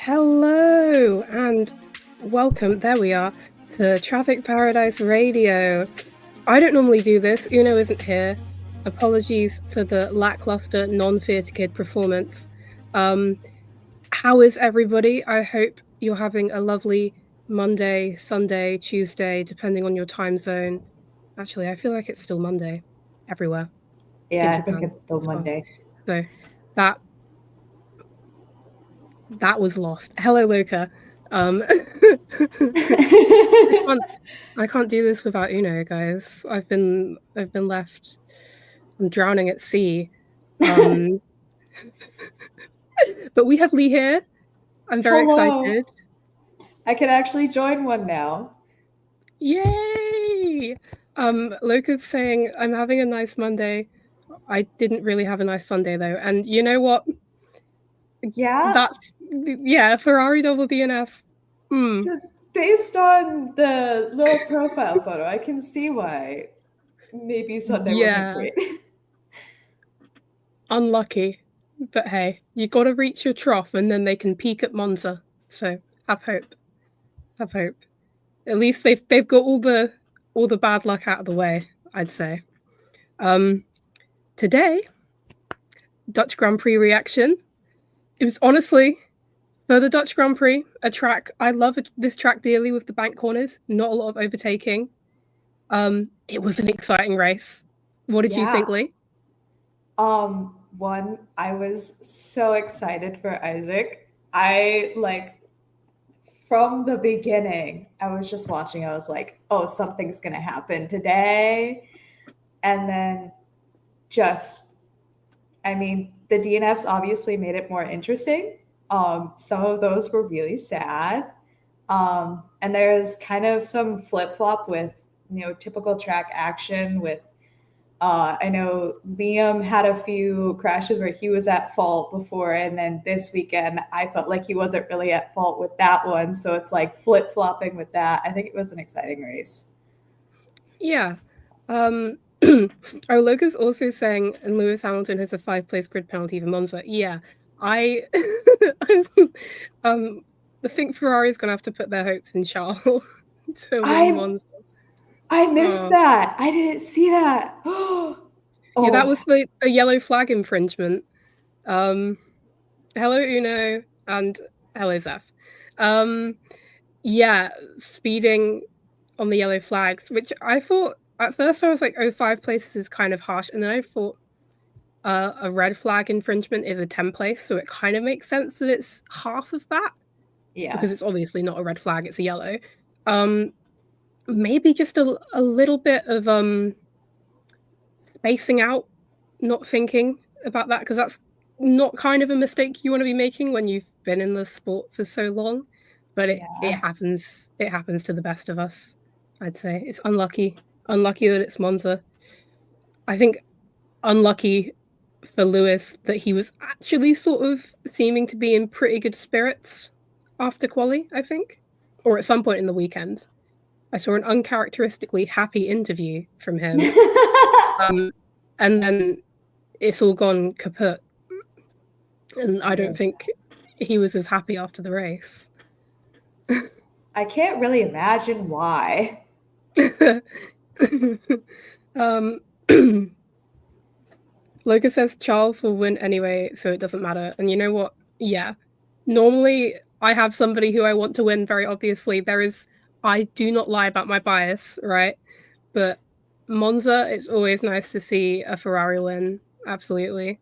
Hello and welcome. There we are to Traffic Paradise Radio. I don't normally do this. Uno isn't here. Apologies for the lackluster non-theatre kid performance. How is everybody? I hope you're having a lovely Monday, Sunday, Tuesday, depending on your time zone. Actually, I feel like it's still Monday everywhere. Yeah, in I Japan think it's still as well. Monday. So that was lost. Hello, Luca. I can't do this without Uno, guys. I've been left. I'm drowning at sea. But we have Lee here. I'm very excited. I can actually join one now. Yay! Luca's saying I'm having a nice Monday. I didn't really have a nice Sunday though, and you know what? Yeah, Ferrari double DNF. Based on the little profile photo, I can see why maybe Sunday wasn't great. Unlucky, but hey, you got to reach your trough, and then they can peak at Monza. So have hope. Have hope. At least they've got all the bad luck out of the way, I'd say. Today, Dutch Grand Prix reaction. It was honestly, for the Dutch Grand Prix, a track. I love this track dearly with the bank corners, not a lot of overtaking. It was an exciting race. What did you think, Lee? One, I was so excited for Isaac. From the beginning, I was just watching. I was like, oh, something's going to happen today. And then the DNFs obviously made it more interesting. Some of those were really sad. And there's kind of some flip-flop with, typical track action with, I know Liam had a few crashes where he was at fault before, and then this weekend I felt like he wasn't really at fault with that one. So it's like flip-flopping with that. I think it was an exciting race. Yeah. Loga's also saying, and Lewis Hamilton has a 5-place grid penalty for Monza. Yeah, I think Ferrari's gonna have to put their hopes in Charles to win Monza. I missed that. I didn't see that. Yeah, that was the yellow flag infringement. Hello Uno and hello Zeph. Yeah, speeding on the yellow flags, which I thought at first I was like, oh, 5 places is kind of harsh, and then I thought a red flag infringement is a 10 place, so it kind of makes sense that it's half of that. Yeah, because it's obviously not a red flag, it's a yellow. Maybe just a little bit of spacing out, not thinking about that, because that's not kind of a mistake you want to be making when you've been in the sport for so long. But it happens to the best of us, I'd say. It's unlucky that it's Monza. I think unlucky for Lewis that he was actually sort of seeming to be in pretty good spirits after quali, I think, or at some point in the weekend. I saw an uncharacteristically happy interview from him. And then it's all gone kaput. And I don't think he was as happy after the race. I can't really imagine why. Logan says Charles will win anyway, so it doesn't matter. And you know what? Yeah. Normally, I have somebody who I want to win, very obviously. I do not lie about my bias, right? But Monza, it's always nice to see a Ferrari win. Absolutely.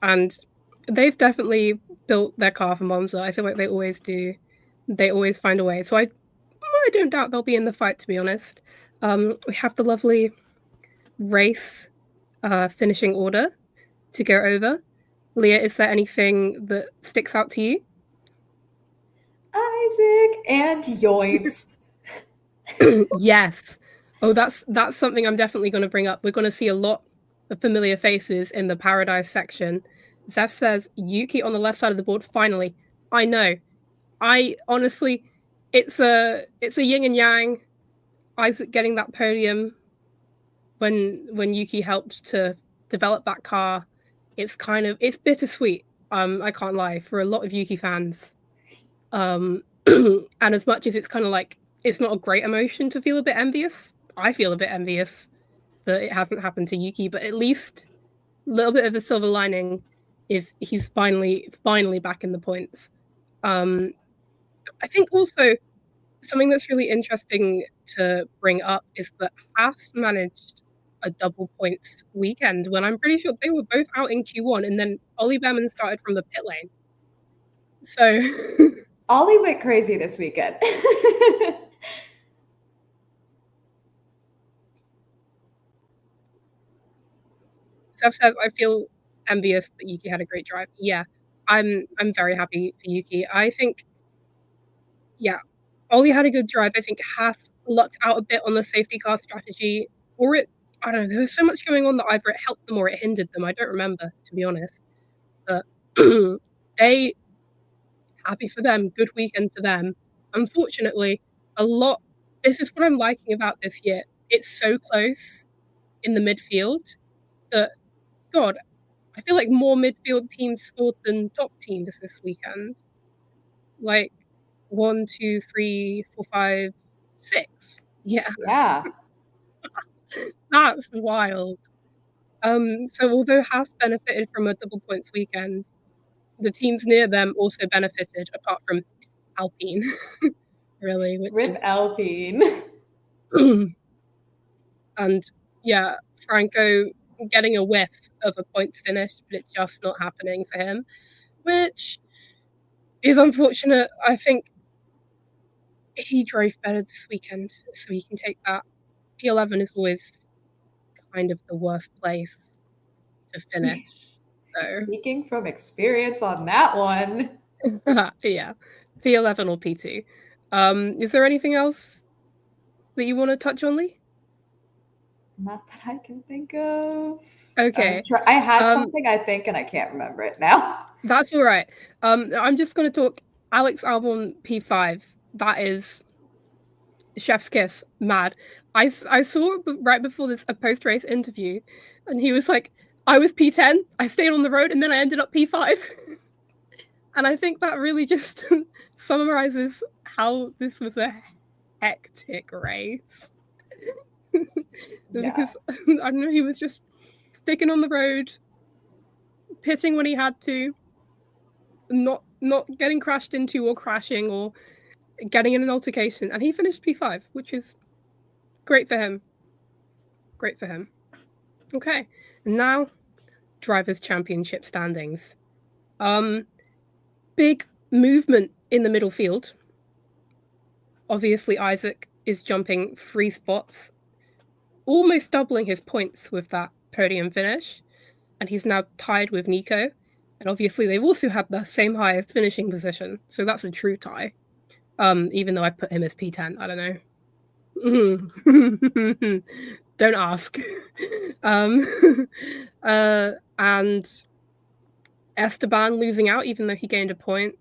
And they've definitely built their car for Monza. I feel like they always do. They always find a way. So I don't doubt they'll be in the fight, to be honest. We have the lovely race finishing order to go over. Lea, is there anything that sticks out to you? Isaac and Yoinks. Yes. Oh, that's something I'm definitely going to bring up. We're going to see a lot of familiar faces in the Paradise section. Zeph says, Yuki on the left side of the board, finally. I know. I honestly, it's a yin and yang. Isaac getting that podium when Yuki helped to develop that car. It's bittersweet. I can't lie, for a lot of Yuki fans, and as much as it's kind of like it's not a great emotion to feel a bit envious, I feel a bit envious that it hasn't happened to Yuki, but at least a little bit of a silver lining is he's finally back in the points. I think also something that's really interesting to bring up is that Haas managed a double points weekend when I'm pretty sure they were both out in Q1, and then Ollie Behrman started from the pit lane. So Ollie went crazy this weekend. Seth says, I feel envious, but Yuki had a great drive. Yeah, I'm very happy for Yuki. I think, yeah, Ollie had a good drive. I think Haas lucked out a bit on the safety car strategy, or I don't know, there was so much going on that either it helped them or it hindered them. I don't remember, to be honest. But they, happy for them, good weekend for them. Unfortunately, this is what I'm liking about this year. It's so close in the midfield that, God, I feel like more midfield teams scored than top teams this weekend. Like 1, 2, 3, 4, 5, 6. Yeah, Yeah. that's wild. So although Haas benefited from a double points weekend, the teams near them also benefited, apart from Alpine, really, which Rip Alpine. and yeah, Franco getting a whiff of a points finish, but it's just not happening for him, which is unfortunate. I think he drove better this weekend, so he can take that. P11 is always kind of the worst place to finish. So Speaking from experience on that one. yeah, P11 or P2. Is there anything else that you want to touch on, Lee? Not that I can think of. Okay. I had something, I think, and I can't remember it now. That's all right. I'm just going to talk Alex Albon P5. That is chef's kiss. Mad. I saw right before this a post-race interview, and he was like, I was P10, I stayed on the road, and then I ended up P5. And I think that really just summarizes how this was a hectic race. Because I don't know, he was just sticking on the road, pitting when he had to, not getting crashed into or crashing or getting in an altercation, and he finished P5, which is great for him. Great for him. Okay, and now drivers' championship standings. Big movement in the middle field. Obviously, Isaac is jumping 3 spots, almost doubling his points with that podium finish, and he's now tied with Nico. And obviously, they've also had the same highest finishing position, so that's a true tie. Even though I put him as P10, I don't know. Don't ask. And Esteban losing out, even though he gained a point.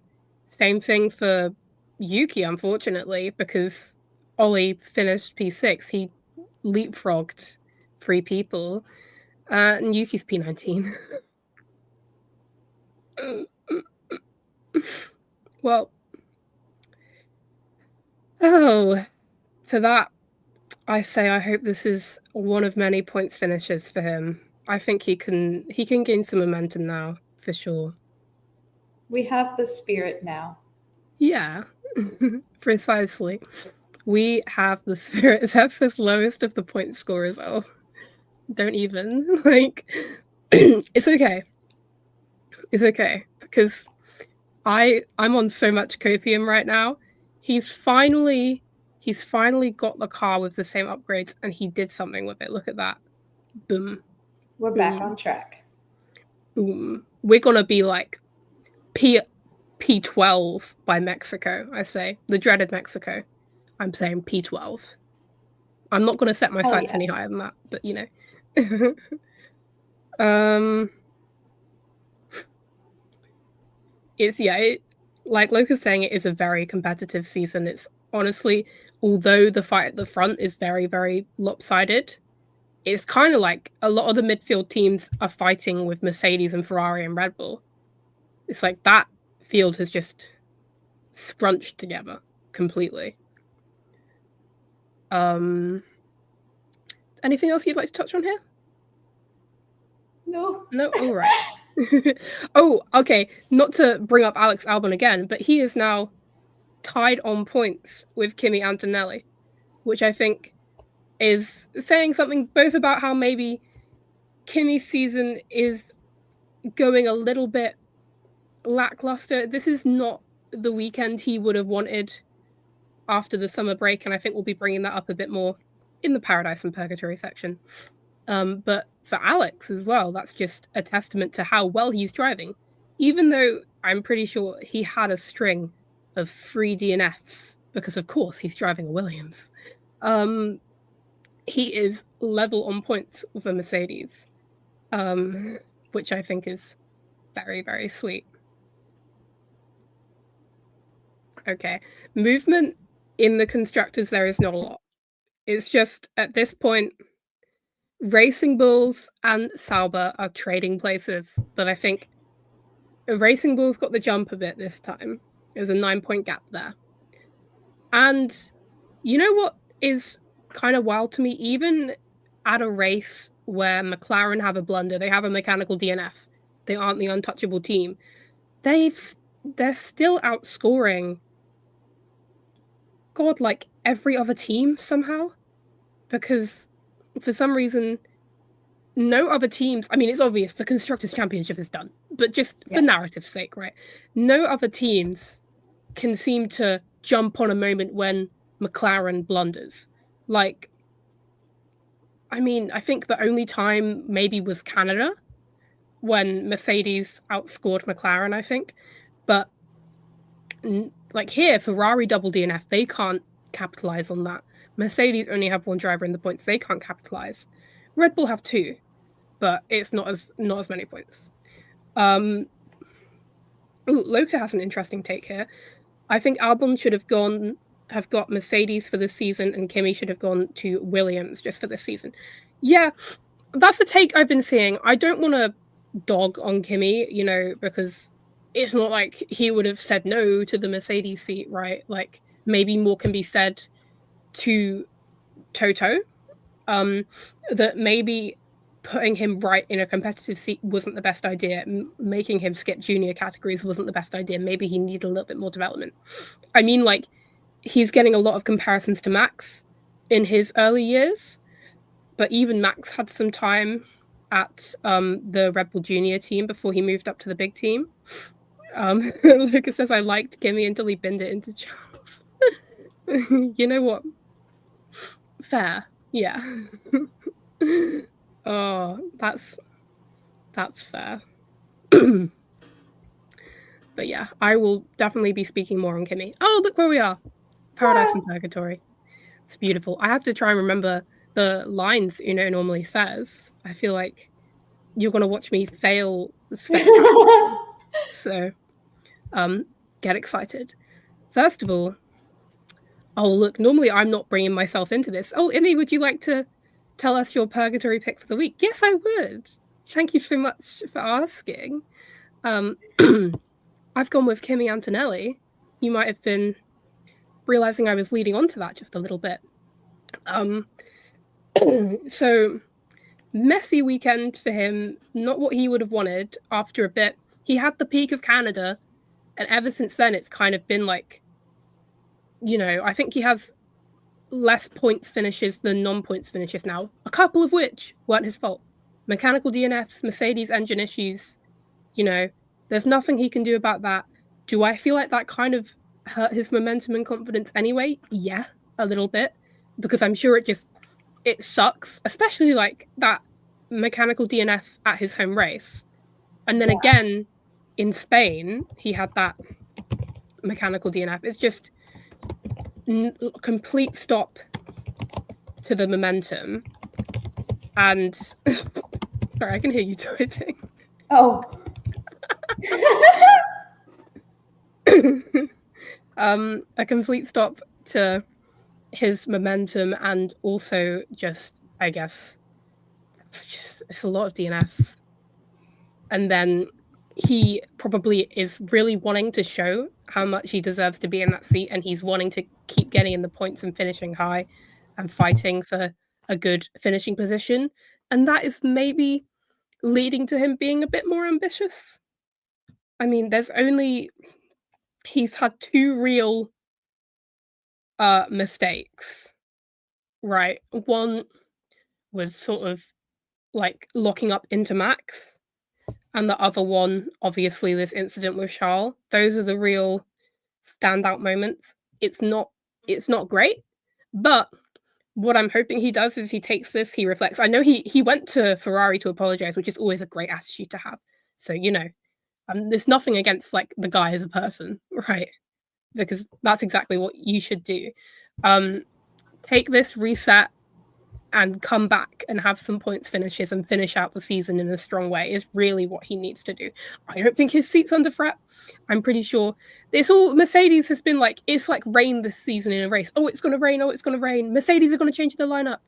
Same thing for Yuki, unfortunately, because Ollie finished P6. He leapfrogged 3 people, and Yuki's P19. Well, to that, I say I hope this is one of many points finishes for him. I think he can gain some momentum now, for sure. We have the spirit now. Yeah, precisely. We have the spirit. Zeph's this lowest of the point scorers. Oh, don't even. Like, it's okay. It's okay, because I'm on so much copium right now. He's finally got the car with the same upgrades, and he did something with it. Look at that. Boom. We're back on track. Boom. We're gonna be like P12 by Mexico, I say. The dreaded Mexico. I'm saying P12. I'm not gonna set my sights any higher than that, but you know. Like Loca's saying, it is a very competitive season. It's honestly, although the fight at the front is very, very lopsided, it's kind of like a lot of the midfield teams are fighting with Mercedes and Ferrari and Red Bull. It's like that field has just scrunched together completely. Anything else you'd like to touch on here? No. No? All right. Oh, okay. Not to bring up Alex Albon again, but he is now tied on points with Kimi Antonelli, which I think is saying something both about how maybe Kimi's season is going a little bit lackluster. This is not the weekend he would have wanted after the summer break, and I think we'll be bringing that up a bit more in the Paradise and Purgatory section. But for Alex as well, that's just a testament to how well he's driving. Even though I'm pretty sure he had a string of 3 DNFs, because of course he's driving a Williams. He is level on points with a Mercedes, which I think is very, very sweet. Okay, movement in the constructors, there is not a lot. It's just, at this point, Racing Bulls and Sauber are trading places, but I think Racing Bulls got the jump a bit this time. There's a 9-point gap there. And you know what is kind of wild to me? Even at a race where McLaren have a blunder, they have a mechanical DNF, they aren't the untouchable team, they're still outscoring God, like every other team somehow, because for some reason no other teams, I mean, it's obvious the Constructors' Championship is done, but just for narrative's sake, right? No other teams can seem to jump on a moment when McLaren blunders. Like, I mean, I think the only time maybe was Canada, when Mercedes outscored McLaren, I think. But like here, Ferrari double DNF, they can't capitalize on that. Mercedes only have 1 driver in the points, they can't capitalize. Red Bull have 2, but it's not as many points. Ooh, Loka has an interesting take here. I think Albon should have got Mercedes for this season, and Kimi should have gone to Williams just for this season. Yeah, that's the take I've been seeing. I don't want to dog on Kimi, you know, because it's not like he would have said no to the Mercedes seat, right? Like, maybe more can be said to Toto, that maybe putting him right in a competitive seat wasn't the best idea. Making him skip junior categories wasn't the best idea. Maybe he needed a little bit more development. I mean, like, he's getting a lot of comparisons to Max in his early years, but even Max had some time at the Red Bull Junior team before he moved up to the big team. Lucas says, I liked Kimi until he binned it into Charles. You know what? Fair. Yeah. Oh, that's fair. But yeah, I will definitely be speaking more on Kimi. Oh, look where we are. Paradise and Purgatory. It's beautiful. I have to try and remember the lines Uno normally says. I feel like you're going to watch me fail spectacularly. So, get excited. First of all, oh, look, normally I'm not bringing myself into this. Oh, Immy, would you like to tell us your Purgatory pick for the week? Yes, I would. Thank you so much for asking. I've gone with Kimi Antonelli. You might have been realizing I was leading on to that just a little bit. So, messy weekend for him, not what he would have wanted after a bit. He had the peak of Canada, and ever since then, it's kind of been like, you know, I think he has less points finishes than non-points finishes now, a couple of which weren't his fault. Mechanical DNFs, Mercedes engine issues, you know, there's nothing he can do about that. Do I feel like that kind of hurt his momentum and confidence anyway? Yeah, a little bit, because I'm sure it sucks, especially like that mechanical DNF at his home race. And then again, in Spain, he had that mechanical DNF. It's just complete stop to the momentum. And sorry, I can hear you typing. Oh. A complete stop to his momentum, and also just, I guess, it's a lot of DNFs. And then he probably is really wanting to show how much he deserves to be in that seat, and he's wanting to keep getting in the points and finishing high and fighting for a good finishing position. And that is maybe leading to him being a bit more ambitious. I mean, he's had 2 real mistakes, right? One was sort of like locking up into Max, and the other one, obviously, this incident with Charles. Those are the real standout moments. It's not great, but what I'm hoping he does is he takes this, he reflects. I know he went to Ferrari to apologize, which is always a great attitude to have. So there's nothing against like the guy as a person, right? Because that's exactly what you should do. Take this, reset, and come back and have some points finishes and finish out the season in a strong way is really what he needs to do. I don't think his seat's under threat. I'm pretty sure this all Mercedes has been like, it's like rain this season in a race. Oh, it's going to rain. Oh, it's going to rain. Mercedes are going to change their lineup.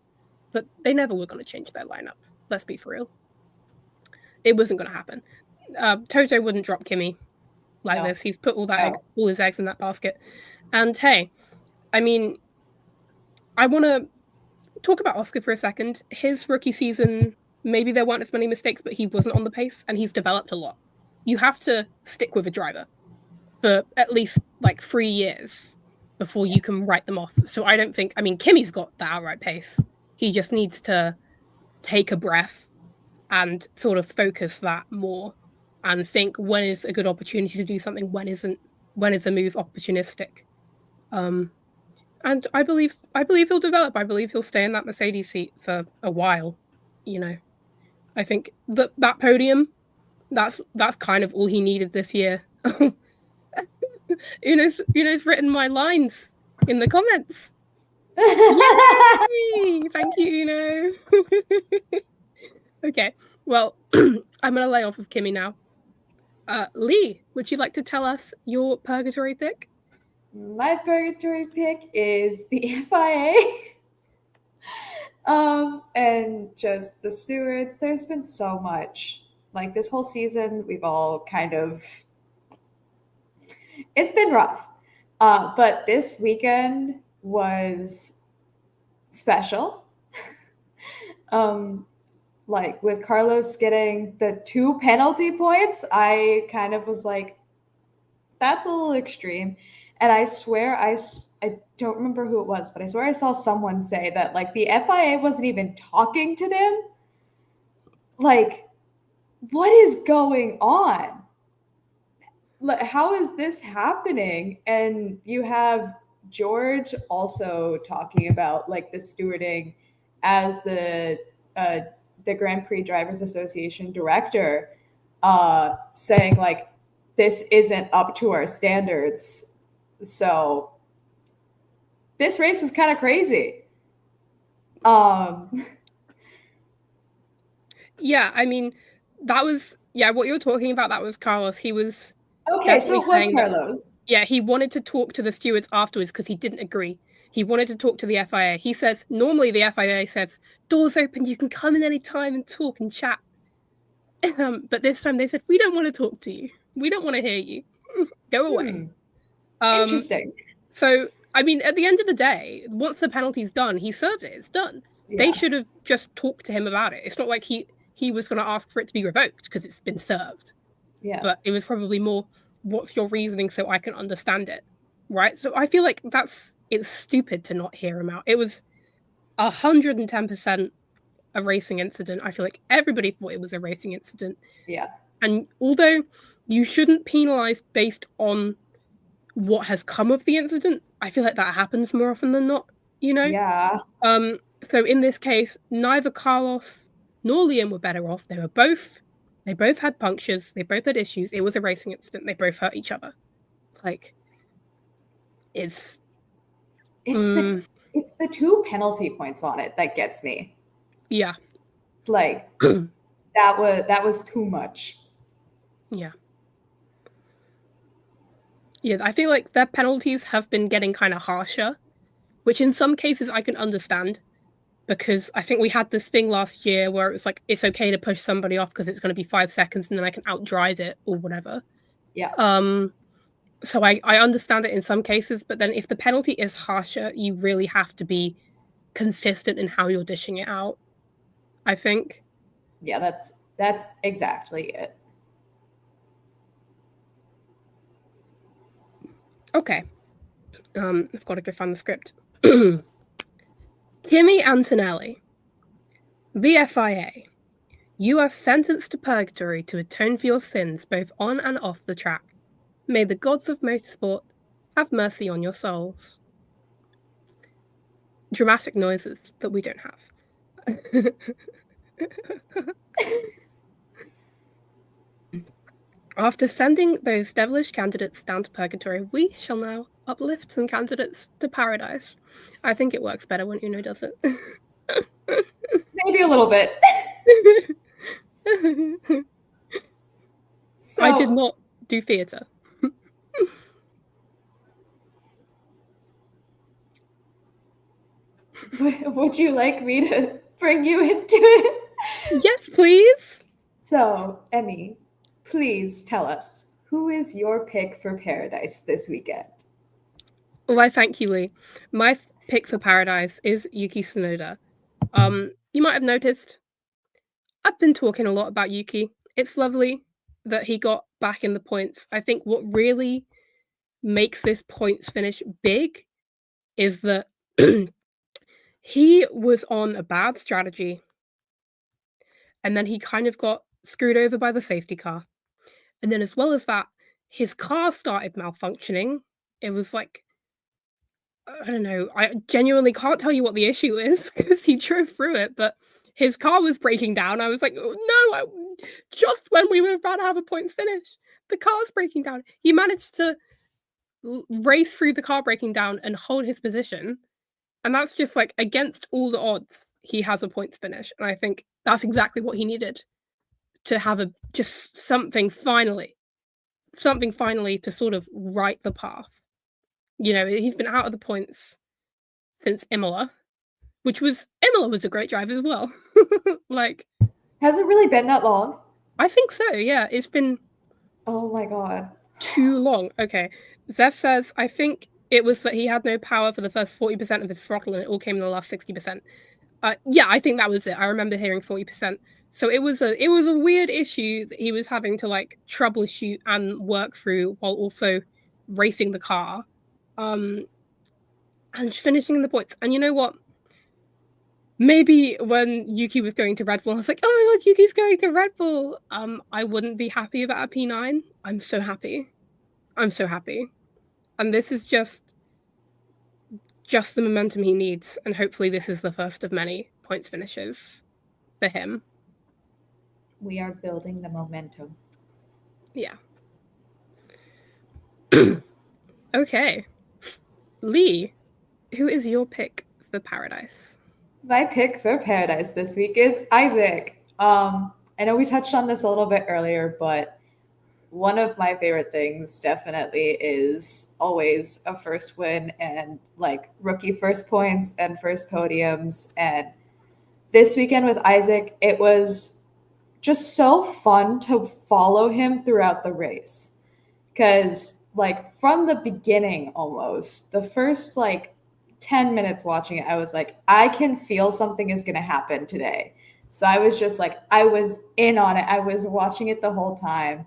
But they never were going to change their lineup. Let's be for real. It wasn't going to happen. Toto wouldn't drop Kimmy like this. He's put all his eggs in that basket. And hey, I mean, I want to talk about Oscar for a second. His rookie season, maybe there weren't as many mistakes, but he wasn't on the pace and he's developed a lot. You have to stick with a driver for at least like 3 years before you can write them off. So I don't think, I mean, Kimmy's got the outright pace. He just needs to take a breath and sort of focus that more and think when is a good opportunity to do something, when isn't, when is a move opportunistic. And I believe he'll develop. I believe he'll stay in that Mercedes seat for a while. I think that podium, that's kind of all he needed this year. Uno's written my lines in the comments. Yay! Thank you, Uno. Okay, well, I'm gonna lay off of Kimmy now. Lee, would you like to tell us your purgatory pick? My purgatory pick is the FIA. And just the stewards. There's been so much. Like this whole season, we've all kind of, it's been rough. But this weekend was special. Like with Carlos getting the 2 penalty points, I kind of was like, that's a little extreme. And I swear I don't remember who it was, but I swear I saw someone say that like the FIA wasn't even talking to them. Like, what is going on? Like, how is this happening? And you have George also talking about like the stewarding as the Grand Prix Drivers Association director, saying like this isn't up to our standards. So this race was kind of crazy. Yeah, I mean, that was what you're talking about. That was Carlos. He was okay. So it was Carlos. He wanted to talk to the stewards afterwards because he didn't agree. He wanted to talk to the FIA. He says normally the FIA says doors open, you can come in any time and talk and chat. But this time they said we don't want to talk to you. We don't want to hear you. Go away. Interesting. So I mean, at the end of the day, once the penalty's done, he served it. It's done. Yeah. They should have just talked to him about it. It's not like he was going to ask for it to be revoked because it's been served. Yeah. But it was probably more, what's your reasoning so I can understand it, right? So I feel like it's stupid to not hear him out. It was 110% a racing incident. I feel like everybody thought it was a racing incident. Yeah. And although you shouldn't penalize based on what has come of the incident, I feel like that happens more often than not, Yeah. So in this case, neither Carlos nor Liam were better off. They both had punctures. They both had issues. It was a racing incident. They both hurt each other. Like, it's the 2 penalty points on it that gets me. Yeah. Like that was too much. Yeah. Yeah, I feel like their penalties have been getting kind of harsher, which in some cases I can understand because I think we had this thing last year where it was like, it's okay to push somebody off because it's going to be 5 seconds and then I can outdrive it or whatever. Yeah. So I understand it in some cases, but then if the penalty is harsher, you really have to be consistent in how you're dishing it out, I think. Yeah, that's exactly it. Okay. I've got to go find the script. Kimmy Antonelli. VFIA. You are sentenced to purgatory to atone for your sins both on and off the track. May the gods of motorsport have mercy on your souls. Dramatic noises that we don't have. After sending those devilish candidates down to purgatory, we shall now uplift some candidates to paradise. I think it works better when Uno does it. Maybe a little bit. So, I did not do theatre. would you like me to bring you into it? Yes, please. So, Emmy, please tell us, who is your pick for Paradise this weekend? Why, thank you, Lee. My pick for Paradise is Yuki Tsunoda. You might have noticed I've been talking a lot about Yuki. It's lovely that he got back in the points. I think what really makes this points finish big is that he was on a bad strategy and then he kind of got screwed over by the safety car. And then, as well as that, his car started malfunctioning. It was like, I don't know, I genuinely can't tell you what the issue is because he drove through it, but his car was breaking down. I was like, oh, no, just when we were about to have a points finish, the car's breaking down. He managed to race through the car breaking down and hold his position. And that's just like against all the odds, he has a points finish. And I think that's exactly what he needed to have just something finally to sort of right the path. You know, he's been out of the points since Imola, Imola was a great drive as well. Like, has it really been that long? I think so, yeah. It's been, oh my god, too long. Okay. Zeph says, I think it was that he had no power for the first 40% of his throttle and it all came in the last 60%. Yeah, I think that was it. I remember hearing 40%. So it was a weird issue that he was having to like troubleshoot and work through while also racing the car. And finishing in the points. And you know what? Maybe when Yuki was going to Red Bull, I was like, oh my god, Yuki's going to Red Bull. I wouldn't be happy about a P9. I'm so happy. And this is just the momentum he needs. And hopefully this is the first of many points finishes for him. We are building the momentum. Yeah. Okay. Lee, who is your pick for Paradise? My pick for Paradise this week is Isaac. I know we touched on this a little bit earlier, but one of my favorite things definitely is always a first win and like rookie first points and first podiums. And this weekend with Isaac, it was just so fun to follow him throughout the race. Because like from the beginning almost, the first like 10 minutes watching it, I was like, I can feel something is going to happen today. So I was just like, I was in on it. I was watching it the whole time.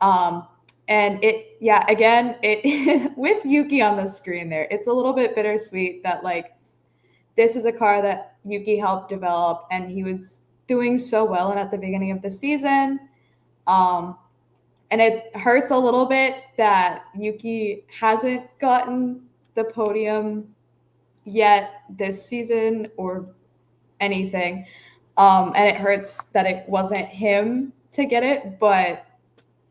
And it, yeah, again, it with Yuki on the screen there, it's a little bit bittersweet that like, this is a car that Yuki helped develop and he was doing so well and at the beginning of the season. And it hurts a little bit that Yuki hasn't gotten the podium yet this season or anything. And it hurts that it wasn't him to get it, but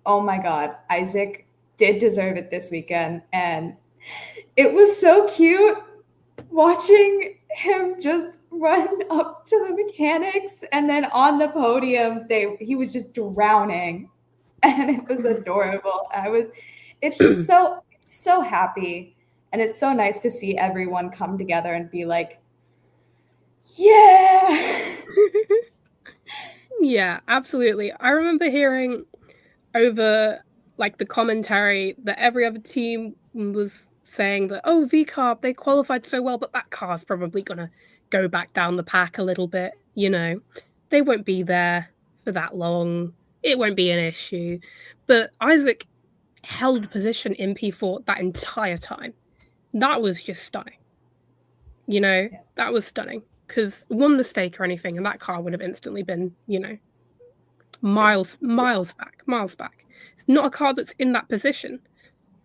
oh my God, Isaac did deserve it this weekend. And it was so cute watching him just run up to the mechanics and then on the podium, he was just drowning. And it was adorable. It's just so happy. And it's so nice to see everyone come together and be like, Yeah. Yeah, absolutely. I remember hearing over like the commentary that every other team was saying that, oh, V carb, they qualified so well, but that car's probably gonna go back down the pack a little bit, you know. They won't be there for that long. It won't be an issue. But Isaac held position in P4 that entire time. That was just stunning. You know, Yeah. that was stunning. Because one mistake or anything, and that car would have instantly been, you know, miles back, miles back. It's not a car that's in that position.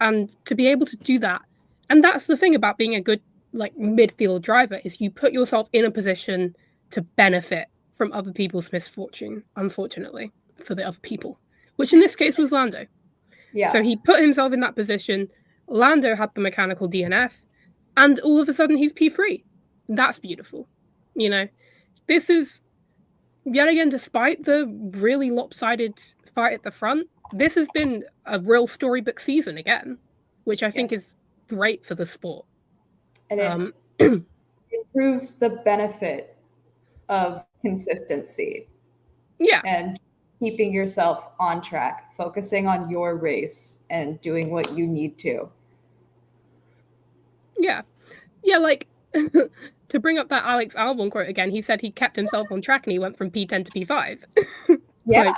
And to be able to do that, and that's the thing about being a good like midfield driver, is you put yourself in a position to benefit from other people's misfortune, unfortunately, for the other people, which in this case was Lando. So Yeah. he put himself in that position. Lando had the mechanical DNF, and all of a sudden he's P3. That's beautiful. You know, this is yet again, despite the really lopsided fight at the front, this has been a real storybook season again, which I Yeah. think is great for the sport. And it Um, improves the benefit of consistency yeah, and keeping yourself on track, focusing on your race and doing what you need to. yeah, yeah. Like to bring up that Alex Albon quote again, he said he kept himself on track and he went from P10 to P5. Yeah. Like,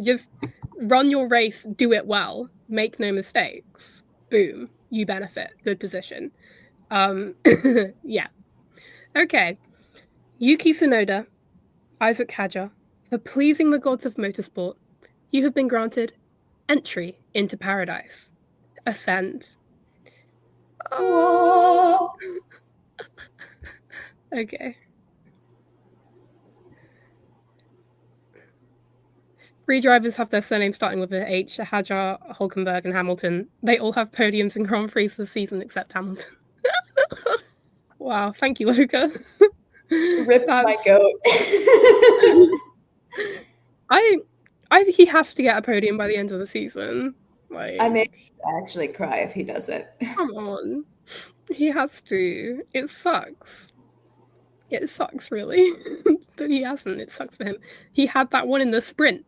just run your race, do it well, make no mistakes. Boom, you benefit. Good position. Yeah. Okay. Yuki Tsunoda, Isaac Hadjar, for pleasing the gods of motorsport, you have been granted entry into paradise. Ascend. Oh. Whoa. Okay. Three drivers have their surnames starting with an H: Hadjar, Hulkenberg, and Hamilton. They all have podiums in Grand Prix this season except Hamilton. Wow, thank you, Luca. Rip my That's goat. I he has to get a podium by the end of the season. I may Like, actually cry if he doesn't. come on. He has to. It sucks. It sucks really that he hasn't. It sucks for him. He had that one in the sprint.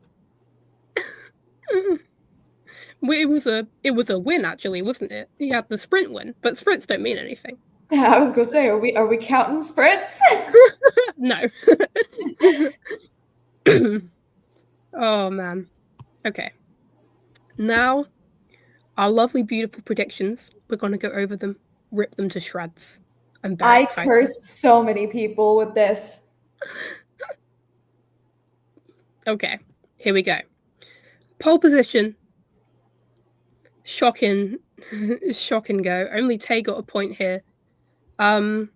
It was a win actually, wasn't it? He had the sprint win, but sprints don't mean anything. I was gonna say, are we counting sprints? No. Oh man. Okay. Now, our lovely, beautiful predictions. We're gonna go over them, rip them to shreds. I'm very I excited. cursed so many people with this. Okay, here we go. Pole position. Shocking, shocking go. Only Tay got a point here. You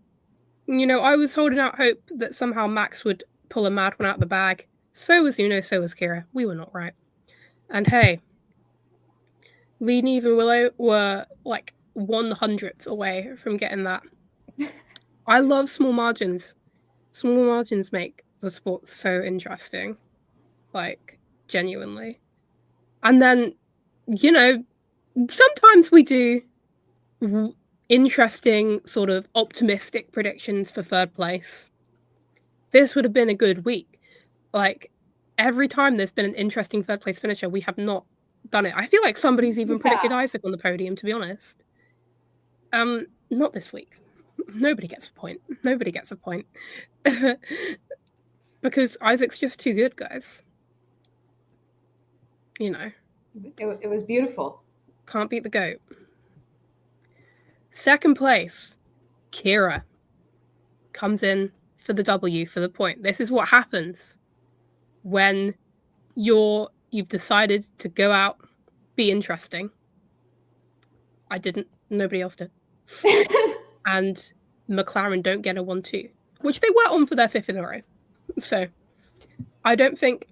know, I was holding out hope that somehow Max would pull a mad one out of the bag. So was Uno, so was Kira. We were not right. And hey, Lee, Neve, and Willow were like 1/100th away from getting that. I love small margins. Small margins make the sport so interesting. Like, genuinely. And then, you know, sometimes we do interesting, sort of optimistic predictions for third place. This would have been a good week. Like, every time there's been an interesting third place finisher, we have not done it. I feel like somebody's even predicted Isaac on the podium, to be honest. Not this week. Nobody gets a point. Nobody gets a point. Because Isaac's just too good, guys. You know. It was beautiful. Can't beat the goat. Second place, Kira comes in for the W, for the point. This is what happens when you've decided to go out, be interesting. I didn't. Nobody else did. And McLaren don't get a 1-2, which they were on for their fifth in a row. So I don't think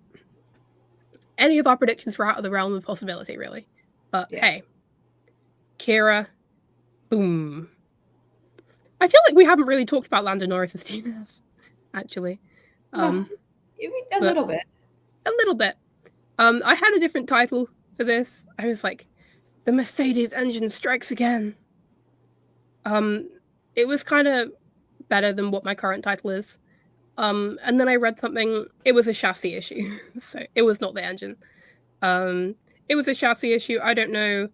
any of our predictions were out of the realm of possibility, really. But yeah. Hey, Kira, boom. I feel like we haven't really talked about Lando Norris's DNF, actually. A little bit. A little bit. I had a different title for this. I was like, the Mercedes engine strikes again. It was kind of better than what my current title is. And then I read something, it was a chassis issue. So it was not the engine. It was a chassis issue. I don't know,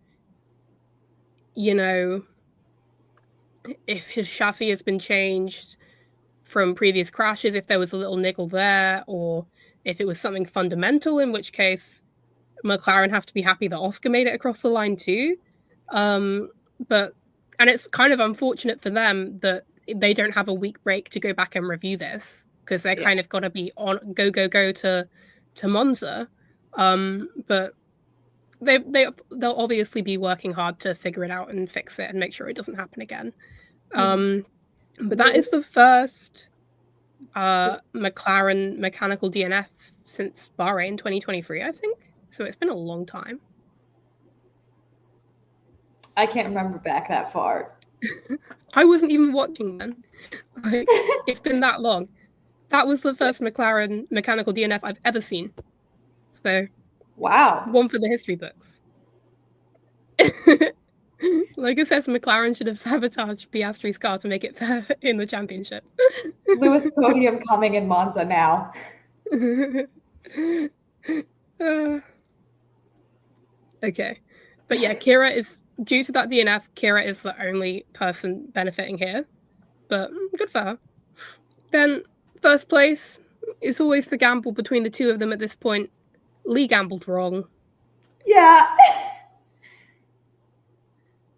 if his chassis has been changed from previous crashes, if there was a little niggle there, or if it was something fundamental, in which case McLaren have to be happy that Oscar made it across the line too. But it's kind of unfortunate for them that they don't have a week break to go back and review this, because they're kind of got to be on go to Monza. But they'll obviously be working hard to figure it out and fix it and make sure it doesn't happen again. But that is the first McLaren mechanical DNF since Bahrain 2023, I think. So it's been a long time. I can't remember back that far. I wasn't even watching then. It's been that long. That was the first McLaren mechanical DNF I've ever seen. So, wow. One for the history books. Like it says, McLaren should have sabotaged Piastri's car to make it in the championship. Lewis podium coming in Monza now. Okay. But yeah, Kira is, due to that DNF, Kira is the only person benefiting here. But good for her. Then, first place is always the gamble between the two of them at this point. Lea gambled wrong. Yeah.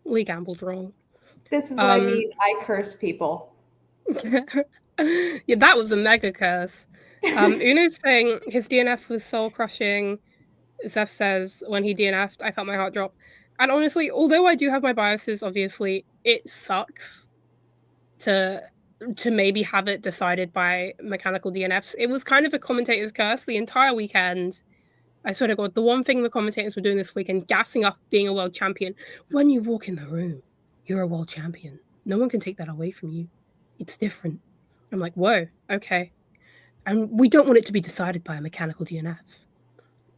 Lea gambled wrong. This is what I mean. I curse people. Yeah, that was a mega curse. Uno's saying his DNF was soul crushing. Zeph says, when he DNF'd, I felt my heart drop. And honestly, although I do have my biases, obviously, it sucks to maybe have it decided by mechanical DNFs. It was kind of a commentator's curse the entire weekend. I swear to God, the one thing the commentators were doing this weekend, gassing up being a world champion. When you walk in the room, you're a world champion. No one can take that away from you. It's different. I'm like, whoa, okay. And we don't want it to be decided by a mechanical DNF.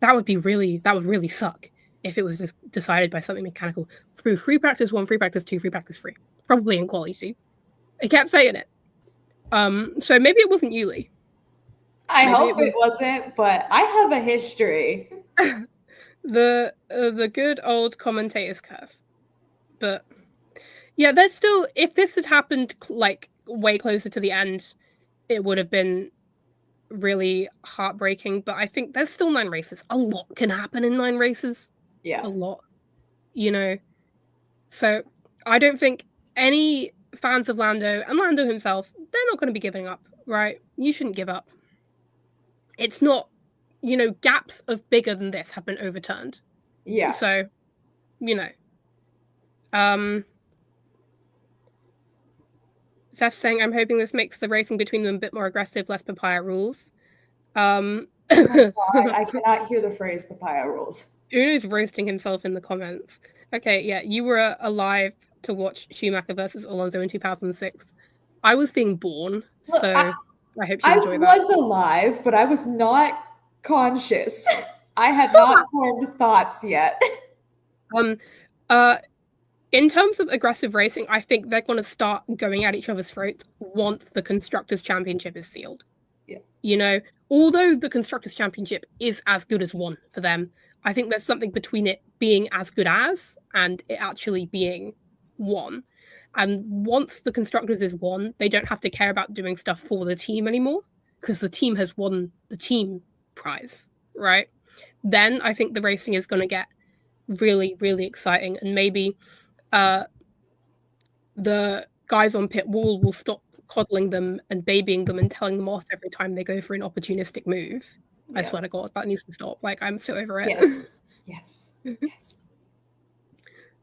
That would really suck if it was just decided by something mechanical through free practice 1, free practice 2, free practice 3. Probably in quali 2. I kept saying it. So maybe it wasn't you, Lee. I hope it wasn't, but I have a history. The good old commentator's curse. But yeah, there's still, if this had happened like way closer to the end, it would have been really heartbreaking. But I think there's still 9 races. A lot can happen in 9 races. Yeah. A lot. So I don't think any fans of Lando and Lando himself, they're not going to be giving up, right? You shouldn't give up. It's not, gaps of bigger than this have been overturned. Yeah. So, Zeph's saying, I'm hoping this makes the racing between them a bit more aggressive, less papaya rules. Oh God, I cannot hear the phrase papaya rules. Uno's roasting himself in the comments. Okay, yeah, you were alive to watch Schumacher versus Alonso in 2006. I was being born, so I hope you enjoy that. I was alive, but I was not conscious. I had not formed thoughts yet. In terms of aggressive racing, I think they're going to start going at each other's throats once the Constructors' Championship is sealed. Yeah. Although the Constructors' Championship is as good as one for them, I think there's something between it being as good as and it actually being one. And once the Constructors is won, they don't have to care about doing stuff for the team anymore because the team has won the team prize, right? Then I think the racing is going to get really, really exciting, and maybe the guys on pit wall will stop coddling them and babying them and telling them off every time they go for an opportunistic move. Yeah. I swear to God, that needs to stop. Like, I'm so over it. Yes.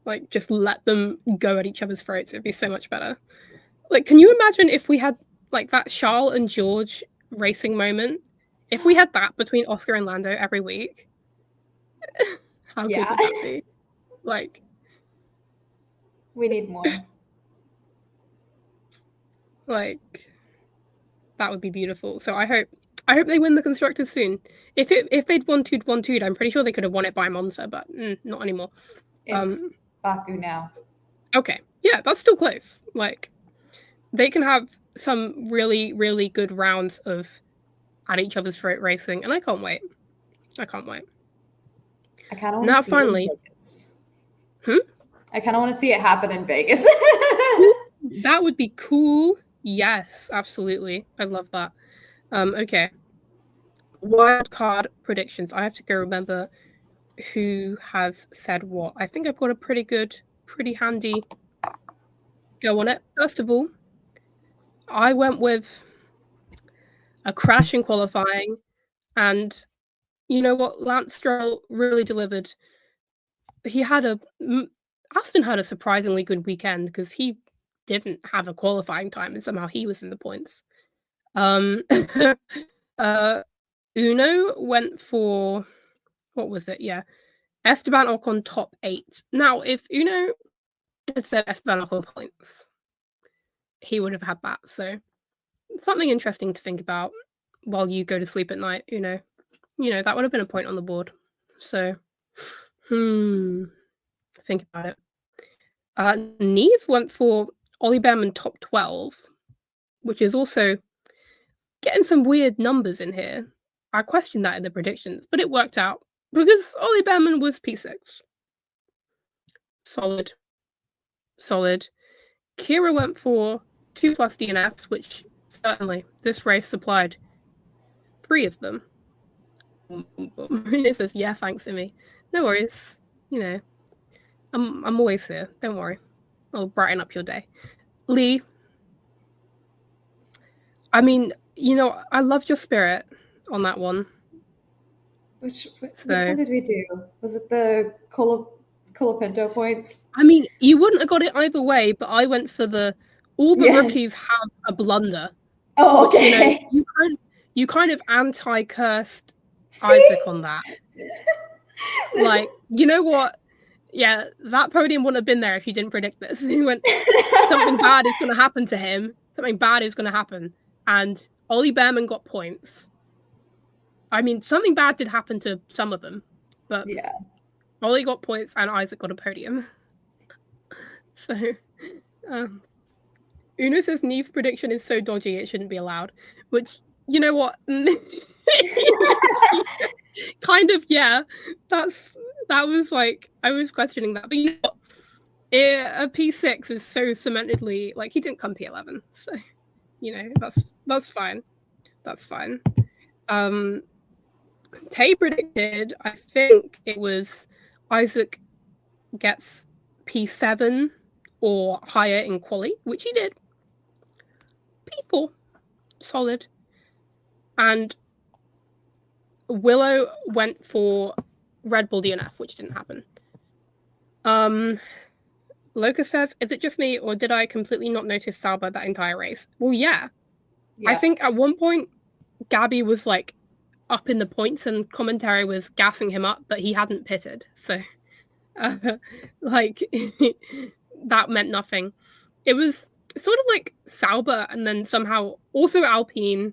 Like, just let them go at each other's throats. It'd be so much better. Like, can you imagine if we had, like, that Charles and George racing moment? If we had that between Oscar and Lando every week, how good would that be? Like, we need more. Like, that would be beautiful. So I hope they win the Constructors soon. If they'd won 2-1-2, I'm pretty sure they could have won it by Monza, but not anymore. It's Baku now. Okay, yeah, that's still close. Like, they can have some really, really good rounds of at each other's throat racing, and I can't wait. I can't wait. I kind of want to see finally, it in Vegas. I kind of want to see it happen in Vegas. That would be cool. Yes, absolutely. I love that. Okay. Wild card predictions. I have to go remember who has said what. I think I've got a pretty handy go on it. First of all, I went with a crash in qualifying, and you know what? Lance Stroll really delivered. He had Aston had a surprisingly good weekend because he didn't have a qualifying time, and somehow he was in the points. Uno went for, what was it? Yeah, Esteban Ocon top 8. Now, if Uno had said Esteban Ocon points, he would have had that. So something interesting to think about while you go to sleep at night. That would have been a point on the board. So, think about it. Neve went for Ollie Behrman top 12, which is also getting some weird numbers in here. I questioned that in the predictions, but it worked out because Ollie Behrman was P6. Solid. Kira went for 2+ DNFs, which certainly this race supplied 3 of them. It says, yeah, thanks, Immy. No worries. I'm always here. Don't worry. I'll brighten up your day. Lee, I mean, I loved your spirit on that one. Which one did we do? Was it the Colapinto points? I mean, you wouldn't have got it either way, but I went for all the rookies have a blunder. Oh, okay. Which, you kind of anti-cursed Isaac on that. Like, you know what? Yeah, that podium wouldn't have been there if you didn't predict this. He went, something bad is going to happen to him. Something bad is going to happen. And Ollie Behrman got points. I mean, something bad did happen to some of them, but yeah, Ollie got points and Isaac got a podium. So, Uno says Neve's prediction is so dodgy it shouldn't be allowed, which, you know what? Kind of, yeah. That was like, I was questioning that, but you know what? A P6 is so cementedly, like, he didn't come P11, so, that's fine. That's fine. Tay predicted, I think it was Isaac gets P7 or higher in quali, which he did. P4. Solid. And Willow went for Red Bull DNF, which didn't happen. Locus says, is it just me, or did I completely not notice Sauber that entire race? Well, yeah. I think at one point, Gabby was like up in the points and commentary was gassing him up, but he hadn't pitted. So, like, that meant nothing. It was sort of like Sauber, and then somehow also Alpine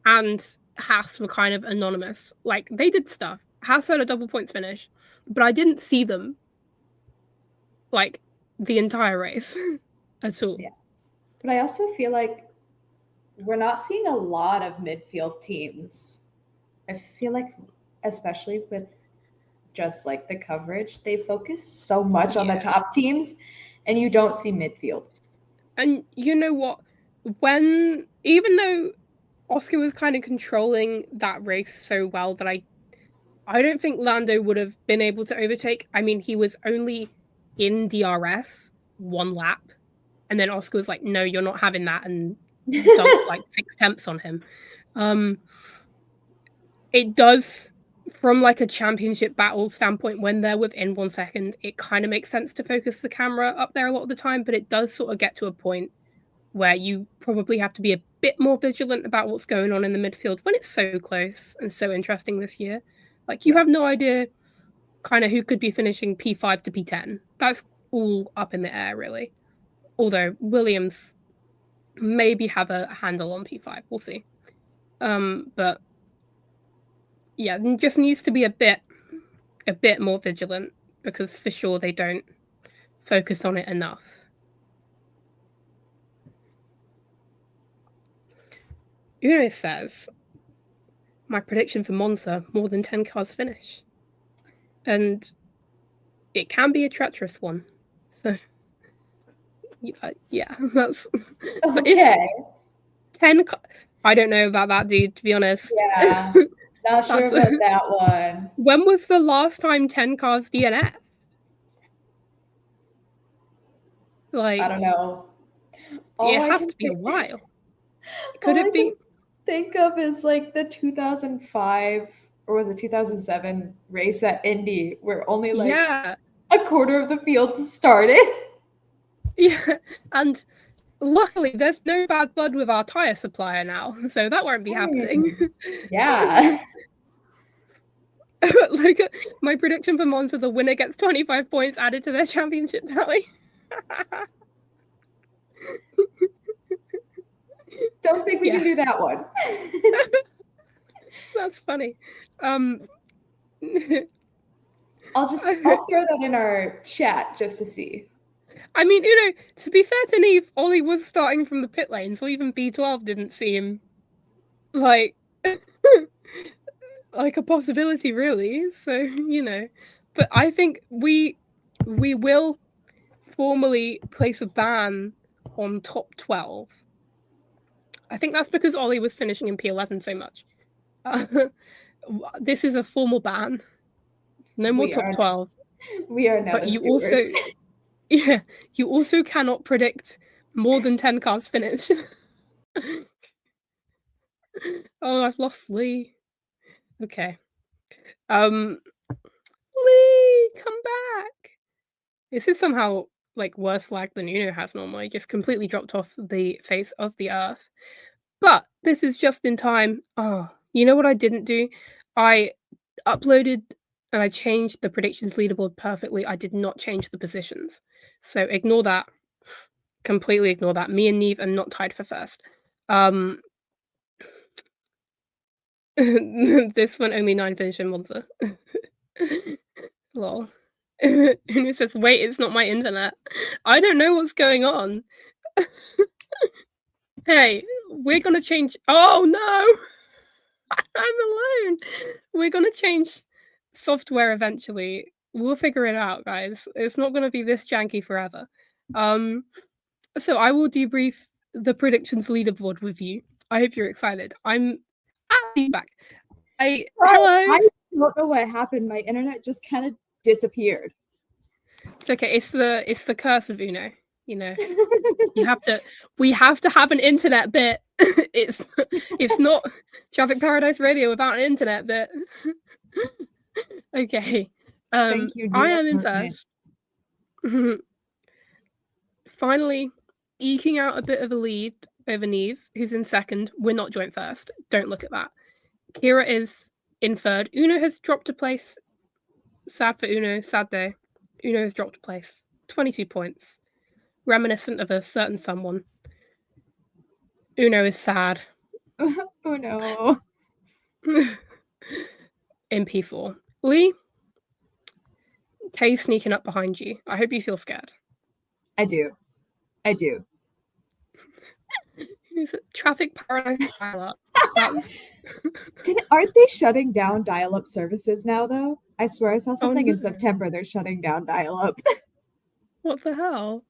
and Haas were kind of anonymous. Like, they did stuff. Haas had a double points finish, but I didn't see them like the entire race at all. Yeah. But I also feel like we're not seeing a lot of midfield teams. I feel like, especially with just like the coverage, they focus so much on the top teams and you don't see midfield. And you know what? Even though Oscar was kind of controlling that race so well that I don't think Lando would have been able to overtake. I mean, he was only in DRS 1 lap, and then Oscar was like, no, you're not having that, and dumped like 6 temps on him. It does, from like a championship battle standpoint, when they're within 1 second, it kind of makes sense to focus the camera up there a lot of the time, but it does sort of get to a point where you probably have to be a bit more vigilant about what's going on in the midfield when it's so close and so interesting this year. Like, you have no idea kind of who could be finishing P5 to P10. That's all up in the air, really. Although Williams maybe have a handle on P5. We'll see. But yeah, just needs to be a bit more vigilant, because for sure they don't focus on it enough. Uno says, my prediction for Monza, more than 10 cars finish. And it can be a treacherous one. So, yeah, that's... But Okay. if 10... I don't know about that, dude, to be honest. Yeah. Not sure about that one. When was the last time 10 cars DNF? Like, I don't know. It has to be a while. Could all it be? Think of is like the 2005 or was it 2007 race at Indy where only like a quarter of the fields started. Yeah, and luckily there's no bad blood with our tire supplier now, so that won't be happening. Yeah. Like my prediction for Monza, the winner gets 25 points added to their championship tally. Don't think we can do that one. That's funny. I'll throw that in our chat just to see. I mean, you know, to be fair to Neve, Ollie was starting from the pit lane, so even B12 didn't seem like like a possibility, really. So, you know, but I think we will formally place a ban on top 12. I think that's because Ollie was finishing in P11 so much. This is a formal ban. No more top 12. We are now. But you also, yeah, you also cannot predict more than 10 cars finish. Oh, I've lost Lee. Okay. Lee, come back. This is somehow like worse lag than Uno has normally, just completely dropped off the face of the earth. But this is just in time. Oh, you know what I didn't do? I uploaded and I changed the predictions leaderboard perfectly. I did not change the positions. So ignore that. Completely ignore that. Me and Neve are not tied for first. This one only 9 finish in Monza. Lol. Uno says, wait, it's not my internet. I don't know what's going on. Hey, we're gonna change. Oh no! I'm alone. We're gonna change software eventually. We'll figure it out, guys. It's not gonna be this janky forever. So I will debrief the predictions leaderboard with you. I hope you're excited. I'm actually back. Hello. I don't know what happened. My internet just kind of disappeared. It's okay. It's the curse of Uno. You know, we have to have an internet bit. It's not Traffic Paradise Radio without an internet bit. Okay. Thank you, I am in first. Finally, eking out a bit of a lead over Neve, who's in second. We're not joint first. Don't look at that. Kira is in third. Uno has dropped a place. Sad for Uno. Sad day. Uno has dropped a place. 22 points. Reminiscent of a certain someone. Uno is sad. Oh no. In P4. Lee, Kay's sneaking up behind you. I hope you feel scared. I do. Traffic Paradise dial-up. Aren't they shutting down dial-up services now, though? I swear I saw something in September. They're shutting down dial-up. What the hell?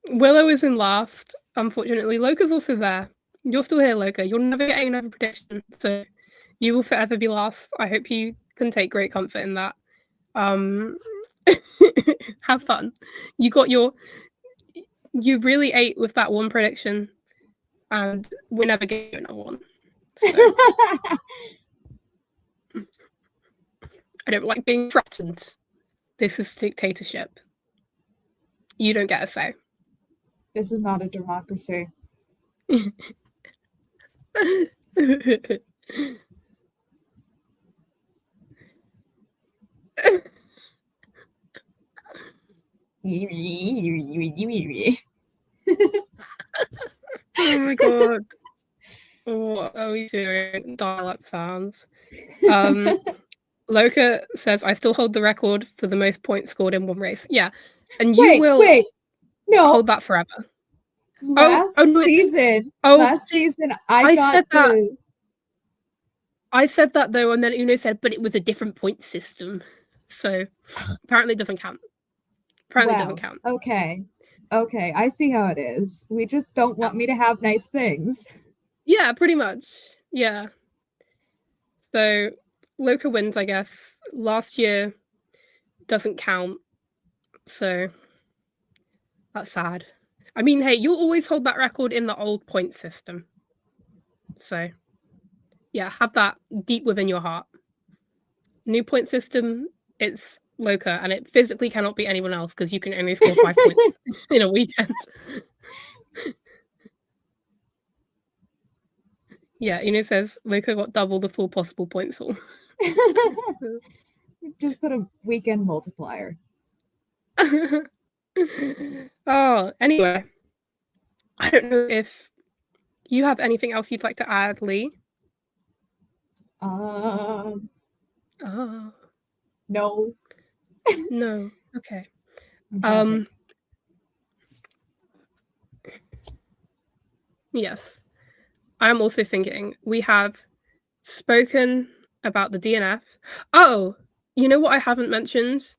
Willow is in last, unfortunately. Loca's also there. You're still here, Loca. You're never getting another prediction, so you will forever be last. I hope you can take great comfort in that. Have fun. You really ate with that one prediction, and we're never getting another one. So. I don't like being threatened. This is dictatorship. You don't get a say. This is not a democracy. Oh my god. What are we doing? Dial-up sounds. Loca says, I still hold the record for the most points scored in one race. Yeah. And you will no. hold that forever. Last no, season, I got said that. the. I said that though, and then Uno said, but it was a different point system. So apparently it doesn't count. Apparently it doesn't count. Okay. Okay, I see how it is. We just don't want me to have nice things. Yeah, pretty much. Yeah. So Loka wins, I guess. Last year doesn't count. So that's sad. I mean, hey, you'll always hold that record in the old point system. So yeah, have that deep within your heart. New point system, it's Loka, and it physically cannot be anyone else because you can only score 5 points in a weekend. Yeah, Ino says Loka got double the full possible points haul. Just put a weekend multiplier. Oh, anyway. I don't know if you have anything else you'd like to add, Lee? No. No. Okay. Yes. I'm also thinking we have spoken about the DNF. Oh, you know what I haven't mentioned?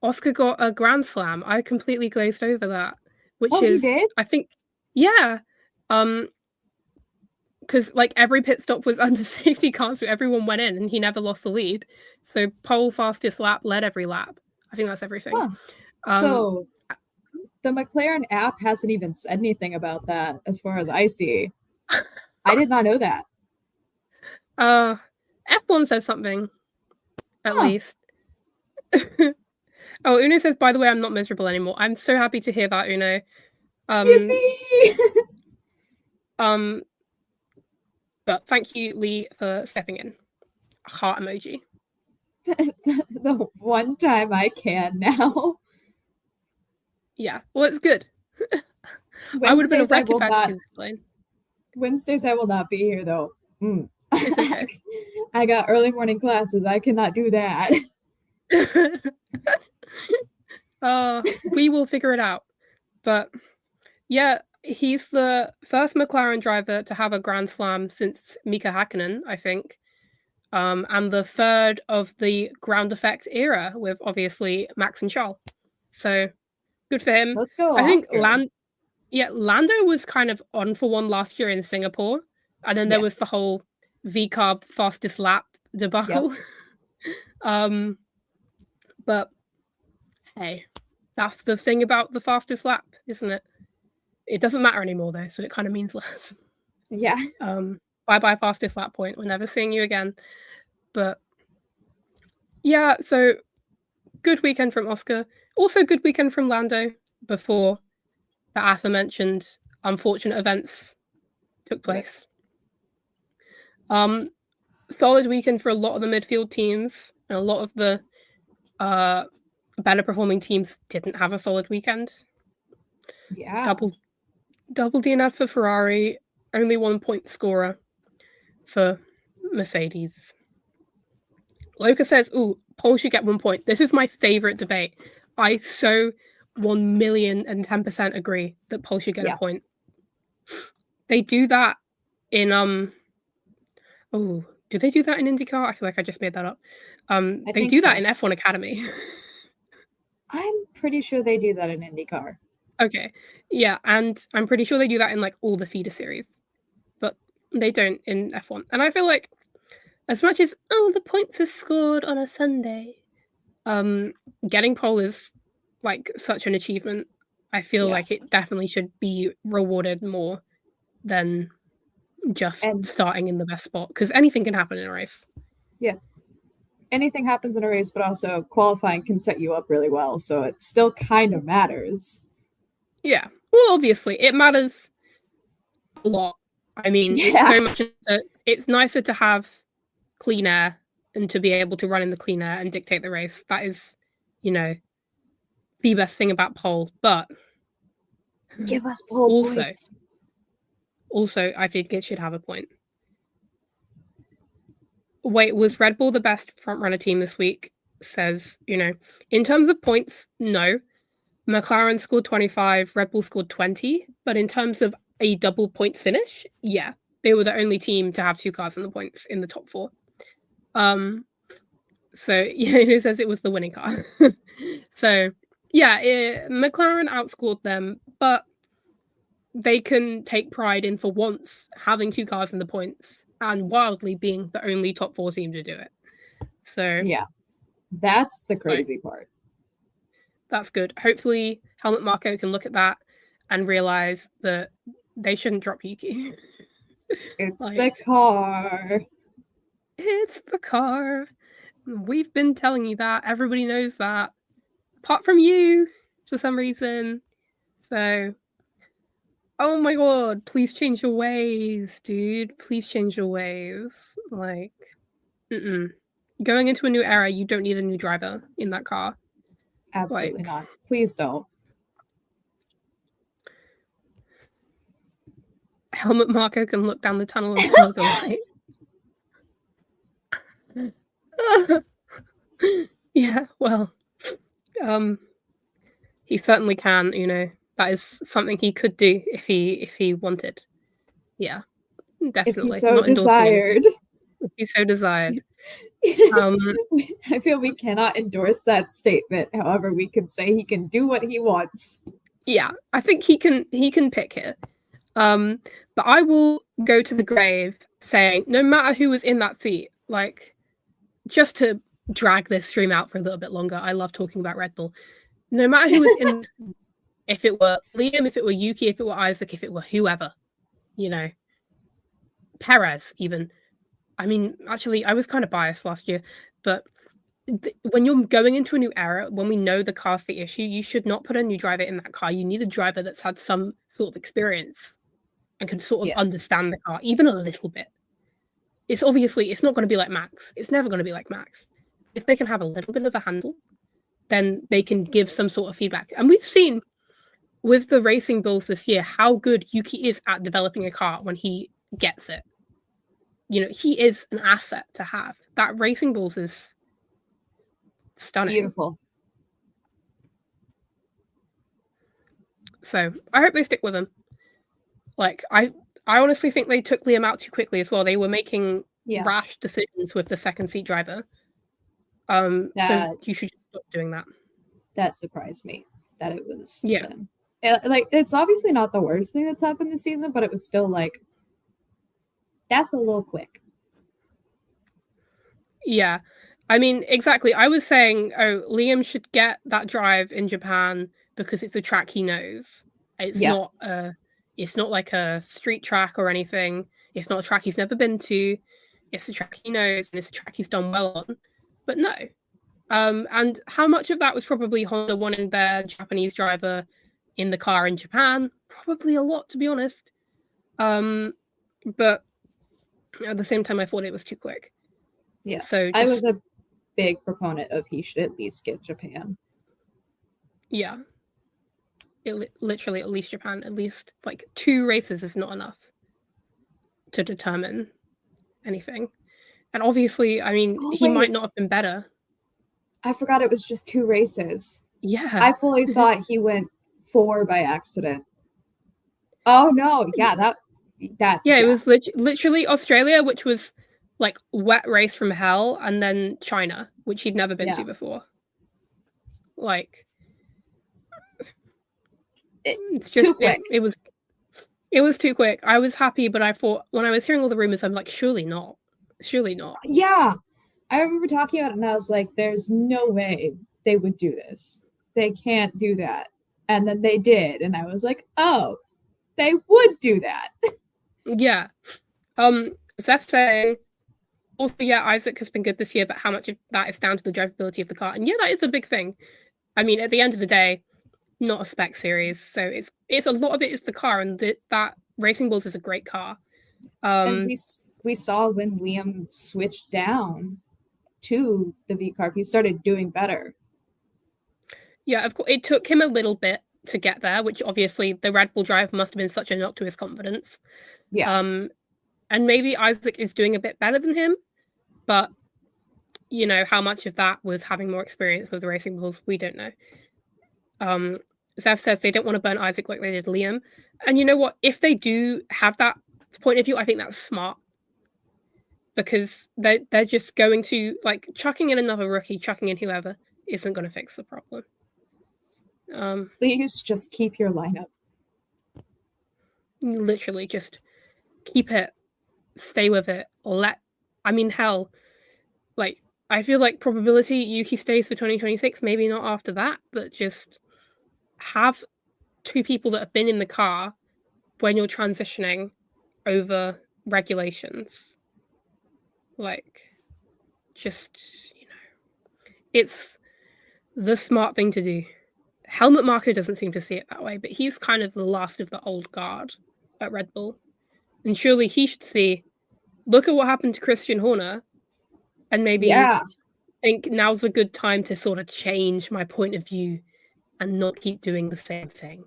Oscar got a Grand Slam. I completely glazed over that, which is he did? I think yeah. Because like every pit stop was under safety car, so everyone went in and he never lost the lead. So pole fastest lap led every lap. I think that's everything. So the McLaren app hasn't even said anything about that as far as I see. I did not know that. F1 says something, at least. Oh, Uno says, by the way, I'm not miserable anymore. I'm so happy to hear that, Uno. But thank you, Lee, for stepping in. Heart emoji. The one time I can now. Yeah, well, it's good. I would have been a wreck if I had to explain. Wednesdays I will not be here, though. It's okay. I got early morning classes. I cannot do that. We will figure it out. But yeah, he's the first McLaren driver to have a Grand Slam since Mika Hakkinen, I think. And the third of the ground effect era with obviously Max and Charles. So good for him. Let's go, I think Oscar. Lando was kind of on for one last year in Singapore. And then there was the whole V-carb fastest lap debacle. Yep. But hey, that's the thing about the fastest lap, isn't it? It doesn't matter anymore though, so it kind of means less. Yeah. Bye fastest lap point. We're never seeing you again. But yeah, so good weekend from Oscar. Also good weekend from Lando before the aforementioned unfortunate events took place. Solid weekend for a lot of the midfield teams, and a lot of the better performing teams didn't have a solid weekend. Yeah. Double DNF for Ferrari, only 1 point scorer for Mercedes. Loka says, ooh, Pole should get 1 point. This is my favorite debate. I so 1,010% agree that Pole should get a point. They do that in do they do that in IndyCar? I feel like I just made that up. They do that in F1 Academy. I'm pretty sure they do that in IndyCar. Okay. Yeah, and I'm pretty sure they do that in like all the feeder series. But they don't in F1. And I feel like as much as the points are scored on a Sunday, getting pole is like such an achievement. I feel like it definitely should be rewarded more than just starting in the best spot, because anything can happen in a race. Yeah. Anything happens in a race, but also qualifying can set you up really well, so it still kind of matters. Yeah. Well, obviously, it matters a lot. I mean, it's so much. It's nicer to have clean air and to be able to run in the clean air and dictate the race. That is, the best thing about pole. But give us pole points. Also, I think it should have a point. Wait, was Red Bull the best front runner team this week? Says, in terms of points, no. McLaren scored 25, Red Bull scored 20, but in terms of a double points finish, yeah, they were the only team to have 2 cars in the points in the top 4. So yeah, it says it was the winning car. So yeah, McLaren outscored them, but they can take pride in, for once, having 2 cars in the points and wildly being the only top 4 team to do it. So yeah, that's the crazy part. That's good. Hopefully, Helmut Marko can look at that and realize that they shouldn't drop Yuki. It's the car. It's the car. We've been telling you that. Everybody knows that. Apart from you, for some reason. So, oh my god, please change your ways, dude. Please change your ways. Like, going into a new era, you don't need a new driver in that car. Absolutely not. Please don't. Helmut Marko can look down the tunnel and smell the light. Yeah, well, he certainly can, you know. That is something he could do if he wanted. Yeah, definitely. If he so desired. If he so desired. I feel we cannot endorse that statement. However, we can say he can do what he wants. Yeah, I think he can pick here. But I will go to the grave saying, no matter who was in that seat, like, just to drag this stream out for a little bit longer, I love talking about Red Bull. No matter who was in, if it were Liam, if it were Yuki, if it were Isaac, if it were whoever, you know, Perez even. I mean, actually, I was kind of biased last year, but when you're going into a new era, when we know the car's the issue, you should not put a new driver in that car. You need a driver that's had some sort of experience and can sort of understand the car, even a little bit. It's not going to be like Max. It's never going to be like Max. If they can have a little bit of a handle, then they can give some sort of feedback. And we've seen with the Racing Bulls this year how good Yuki is at developing a car when he gets it. You know, he is an asset to have. That Racing Bulls is stunning. Beautiful. So I hope they stick with him. Like, I honestly think they took Liam out too quickly as well. They were making rash decisions with the second seat driver. So you should stop doing that. That surprised me that it was. Yeah. Like, it's obviously not the worst thing that's happened this season, but it was still like, that's a little quick. Yeah. I mean, exactly. I was saying, Liam should get that drive in Japan because it's a track he knows. It's not like a street track or anything. It's not a track he's never been to. It's a track he knows, and it's a track he's done well on. But no. And how much of that was probably Honda wanting their Japanese driver in the car in Japan? Probably a lot, to be honest. But at the same time, I thought it was too quick. Yeah. So I was a big proponent of he should at least get Japan. Yeah. Literally at least Japan. At least like 2 races is not enough to determine anything. And obviously, I mean, he might not have been better. I forgot it was just 2 races. Yeah. I fully thought he went 4 by accident. Oh no, yeah, it was literally Australia, which was like wet race from hell, and then China, which he'd never been to before. Like, it's just too quick. It was too quick. I was happy, but I thought when I was hearing all the rumors, I'm like, surely not. Yeah, I remember talking about it, and I was like, there's no way they would do this. They can't do that. And then they did, and I was like, oh, they would do that. Yeah. Zeph saying, also, yeah, Isaac has been good this year, but how much of that is down to the drivability of the car? And yeah, that is a big thing. I mean, at the end of the day, not a spec series, so it's a lot of it is the car, and that Racing Bulls is a great car. And we saw when Liam switched down to the V Carb, he started doing better. Yeah, of course, it took him a little bit to get there, which obviously the Red Bull drive must have been such a knock to his confidence. Yeah. And maybe Isaac is doing a bit better than him, but you know how much of that was having more experience with the Racing Bulls, we don't know. Zev says they don't want to burn Isaac like they did Liam. And you know what? If they do have that point of view, I think that's smart. Because they're just going to, like, chucking in another rookie, chucking in whoever, isn't going to fix the problem. Please just keep your lineup. Literally, just keep it, stay with it. Hell, like, I feel like probability Yuki stays for 2026, maybe not after that, but just have two people that have been in the car when you're transitioning over regulations. Like, just, it's the smart thing to do. Helmut Marko doesn't seem to see it that way, but he's kind of the last of the old guard at Red Bull. And surely he should see, look at what happened to Christian Horner, and maybe think now's a good time to sort of change my point of view and not keep doing the same thing.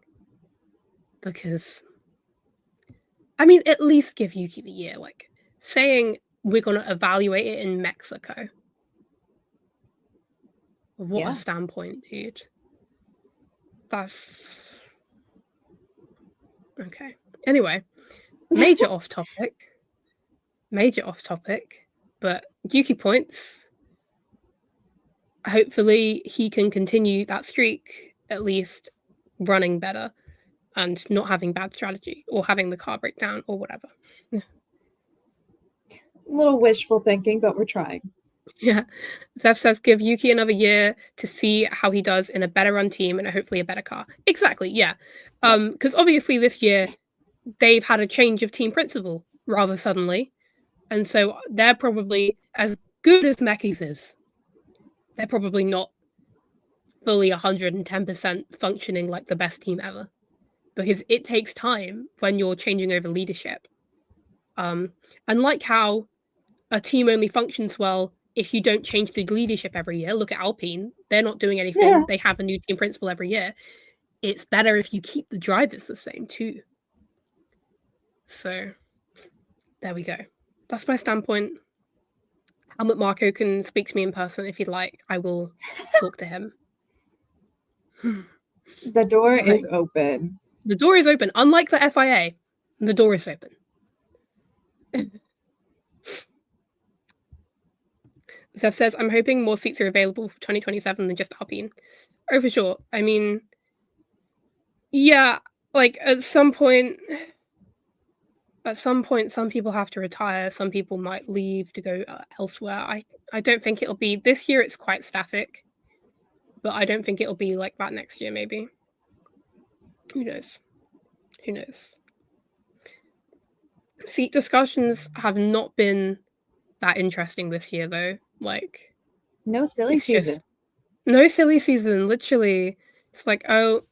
Because, at least give Yuki the year. Like, saying we're going to evaluate it in Mexico. What a standpoint, dude. That's... Okay. Anyway, major off topic, but Yuki points. Hopefully he can continue that streak, at least running better and not having bad strategy or having the car break down or whatever. A little wishful thinking, but we're trying. Yeah. Zev says give Yuki another year to see how he does in a better run team and hopefully a better car. Exactly, yeah. Because obviously this year they've had a change of team principal rather suddenly. And so they're probably, as good as Mekis is, they're probably not fully 110% functioning like the best team ever. Because it takes time when you're changing over leadership. And like how a team only functions well if you don't change the leadership every year. Look at Alpine. They're not doing anything. Yeah. They have a new team principal every year. It's better if you keep the drivers the same too. So there we go. That's my standpoint. Helmut Marko can speak to me in person if he'd like. I will talk to him. The door is open. The door is open. Unlike the FIA, the door is open. Zev says, I'm hoping more seats are available for 2027 than just Alpine. Oh, for sure. Yeah, like at some point, some people have to retire. Some people might leave to go elsewhere. I don't think it'll be... This year it's quite static, but I don't think it'll be like that next year, maybe. Who knows? Seat discussions have not been that interesting this year, though. Like, no silly season. No silly season, literally. It's like, oh,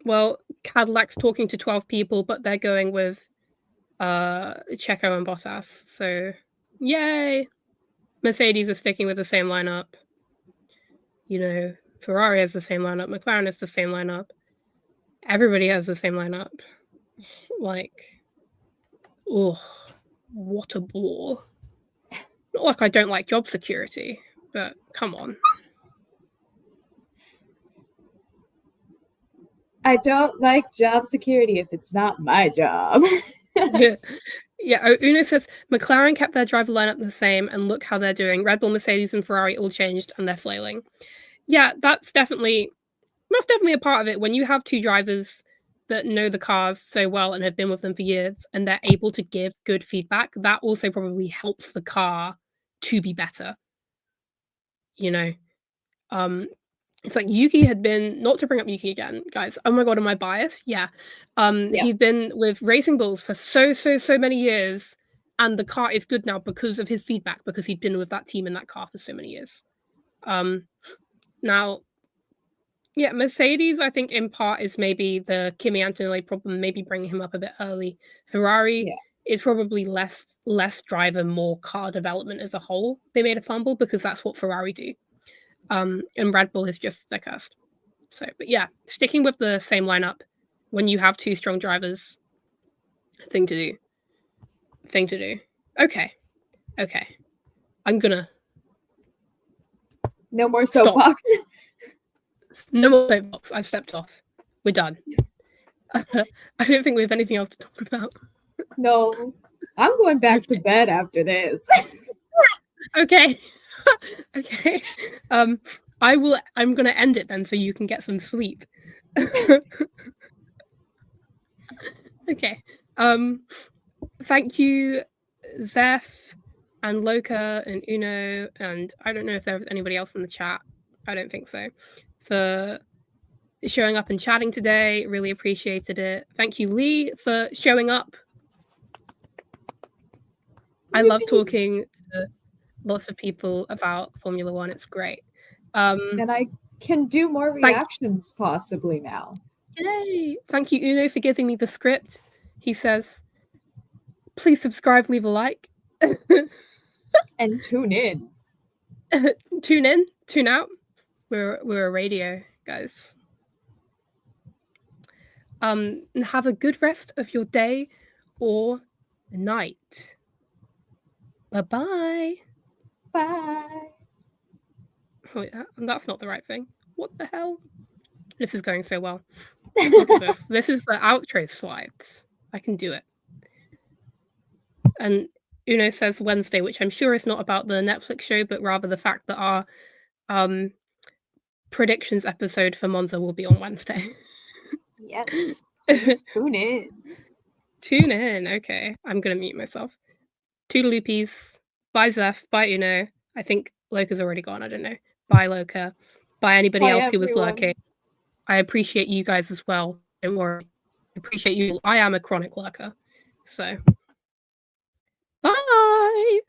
well, Cadillac's talking to 12 people, but they're going with Checo and Bottas. So, yay! Mercedes are sticking with the same lineup. Ferrari has the same lineup. McLaren has the same lineup. Everybody has the same lineup. Like, oh, what a bore. Not like I don't like job security, but come on. I don't like job security if it's not my job. Yeah, Uno says McLaren kept their driver lineup the same, and look how they're doing. Red Bull, Mercedes, and Ferrari all changed, and they're flailing. Yeah, that's definitely a part of it. When you have two drivers that know the cars so well and have been with them for years, and they're able to give good feedback, that also probably helps the car to be better. It's like Yuki had been, not to bring up Yuki again, guys. Oh my god, am I biased? Yeah. He'd been with Racing Bulls for so many years, and the car is good now because of his feedback, because he'd been with that team in that car for so many years. Now, yeah, Mercedes, I think in part is maybe the Kimi Antonelli problem, maybe bringing him up a bit early. Ferrari is probably less driver, more car development as a whole. They made a fumble because that's what Ferrari do. And Red Bull is just their cursed. So, but yeah, sticking with the same lineup when you have two strong drivers, thing to do. Okay. I'm gonna... No more soapbox. No more soapbox. I've stepped off. we're done. I don't think we have anything else to talk about. No, I'm going back to bed after this. Okay. Okay. I'm gonna end it then so you can get some sleep. Okay. Thank you, Zeph and Loka and Uno, and I don't know if there was anybody else in the chat. I don't think so. For showing up and chatting today. Really appreciated it. Thank you, Lee, for showing up. I love talking to lots of people about Formula One. It's great. And I can do more reactions possibly now. Yay! Thank you, Uno, for giving me the script. He says, please subscribe, leave a like. And tune in. Tune in, tune out. We're a radio, guys. And have a good rest of your day or night. Bye-bye. Bye. Wait, that's not the right thing. What the hell? This is going so well. Look at this. This is the outro slides. I can do it. And Uno says Wednesday, which I'm sure is not about the Netflix show, but rather the fact that our predictions episode for Monza will be on Wednesday. Yes. Please tune in. Tune in. Okay. I'm going to mute myself. Toodaloopies. Bye, Zeph. Bye, Uno. I think Loka's already gone. I don't know. Bye, Loka. Bye, anybody else who was lurking. I appreciate you guys as well. Don't worry. I appreciate you. I am a chronic lurker. So, bye.